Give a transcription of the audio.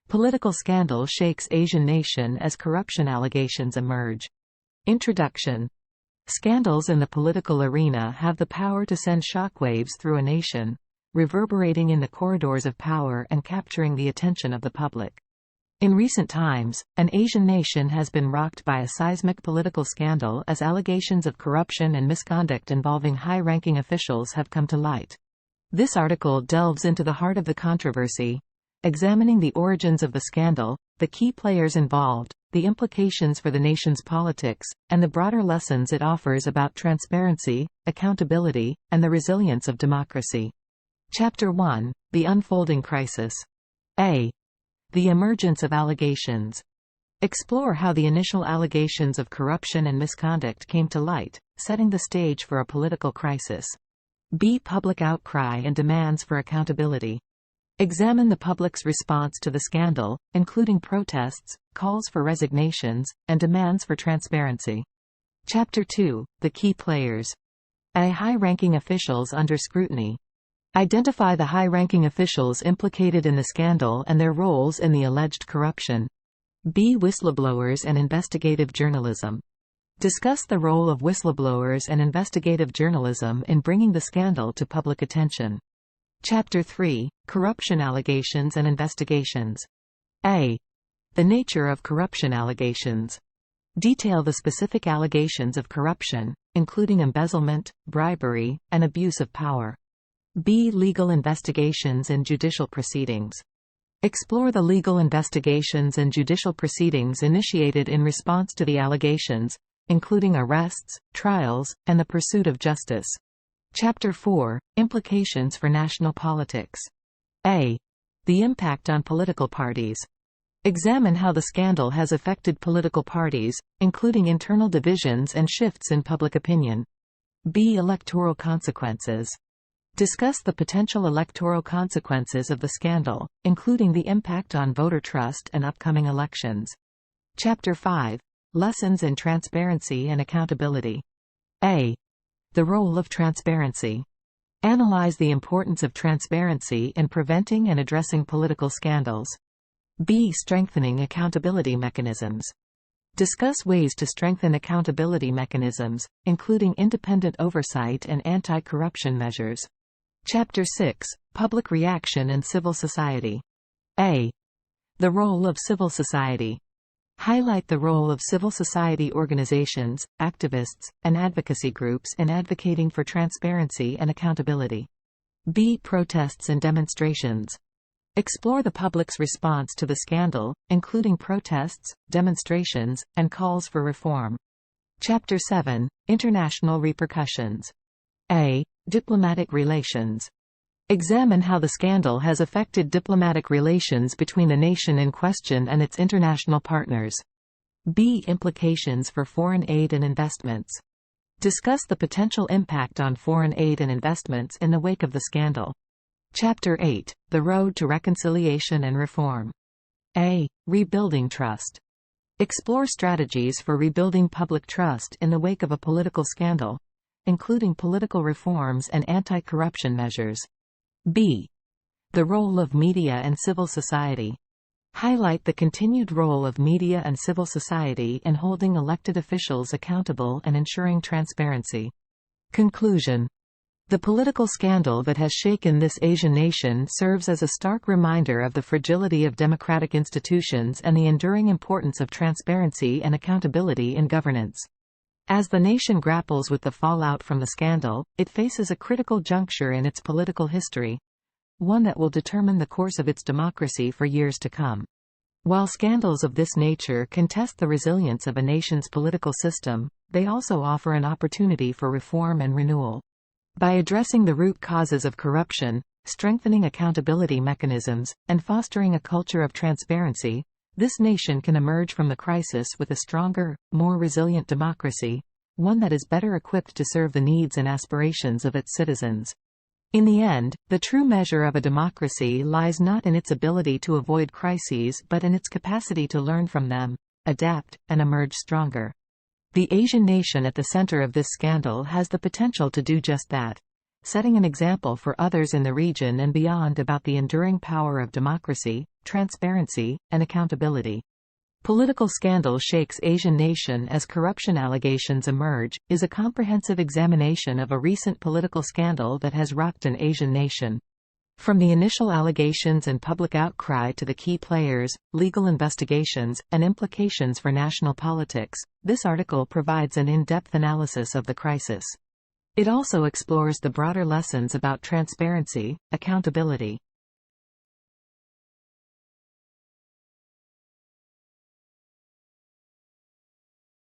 Political scandal shakes Asian nation as corruption allegations emerge. Introduction. Scandals in the political arena have the power to send shockwaves through a nation, reverberating in the corridors of power and capturing the attention of the public. In recent times, an Asian nation has been rocked by a seismic political scandal as allegations of corruption and misconduct involving high-ranking officials have come to light. This article delves into the heart of the controversy, examining the origins of the scandal, the key players involved, the implications for the nation's politics, and the broader lessons it offers about transparency, accountability, and the resilience of democracy. Chapter 1: The Unfolding Crisis. A. The Emergence of Allegations. Explore how the initial allegations of corruption and misconduct came to light, setting the stage for a political crisis. B. Public outcry and demands for accountability. Examine the public's response to the scandal, including protests, calls for resignations, and demands for transparency. Chapter 2: The Key Players. A. High-ranking officials under scrutiny. Identify the high-ranking officials implicated in the scandal and their roles in the alleged corruption. B. Whistleblowers and investigative journalism. Discuss the role of whistleblowers and investigative journalism in bringing the scandal to public attention. Chapter 3: Corruption allegations and investigations. A. The nature of corruption allegations. Detail the specific allegations of corruption, including embezzlement, bribery, and abuse of power. B. Legal investigations and judicial proceedings. Explore the legal investigations and judicial proceedings initiated in response to the allegations, including arrests, trials, and the pursuit of justice. Chapter 4: Implications for national politics. A. The impact on political parties. Examine how the scandal has affected political parties, including internal divisions and shifts in public opinion. B. Electoral consequences. Discuss the potential electoral consequences of the scandal, including the impact on voter trust and upcoming elections. Chapter 5: Lessons in transparency and accountability. A. The role of transparency. Analyze the importance of transparency in preventing and addressing political scandals. B. Strengthening accountability mechanisms. Discuss ways to strengthen accountability mechanisms, including independent oversight and anti-corruption measures. Chapter 6: Public reaction and civil society. A. The role of civil society. Highlight the role of civil society organizations, activists, and advocacy groups in advocating for transparency and accountability. B. Protests and demonstrations. Explore the public's response to the scandal, including protests, demonstrations, and calls for reform. Chapter 7: International repercussions. A. Diplomatic relations. Examine how the scandal has affected diplomatic relations between the nation in question and its international partners. B. Implications for foreign aid and investments. Discuss the potential impact on foreign aid and investments in the wake of the scandal. Chapter 8: The Road to Reconciliation and Reform. A. Rebuilding trust. Explore strategies for rebuilding public trust in the wake of a political scandal, including political reforms and anti-corruption measures. B. The role of media and civil society. Highlight the continued role of media and civil society in holding elected officials accountable and ensuring transparency. Conclusion. The political scandal that has shaken this Asian nation serves as a stark reminder of the fragility of democratic institutions and the enduring importance of transparency and accountability in governance. As the nation grapples with the fallout from the scandal, it faces a critical juncture in its political history, one that will determine the course of its democracy for years to come. While scandals of this nature can test the resilience of a nation's political system, they also offer an opportunity for reform and renewal. By addressing the root causes of corruption, strengthening accountability mechanisms, and fostering a culture of transparency, this nation can emerge from the crisis with a stronger, more resilient democracy, one that is better equipped to serve the needs and aspirations of its citizens. In the end, the true measure of a democracy lies not in its ability to avoid crises but in its capacity to learn from them, adapt, and emerge stronger. The Asian nation at the center of this scandal has the potential to do just that. setting an example for others in the region and beyond about the enduring power of democracy, transparency, and accountability. Political Scandal Shakes Asian Nation as Corruption Allegations Emerge, is a comprehensive examination of a recent political scandal that has rocked an Asian nation. From the initial allegations and public outcry to the key players, legal investigations, and implications for national politics, this article provides an in-depth analysis of the crisis. It also explores the broader lessons about transparency, accountability,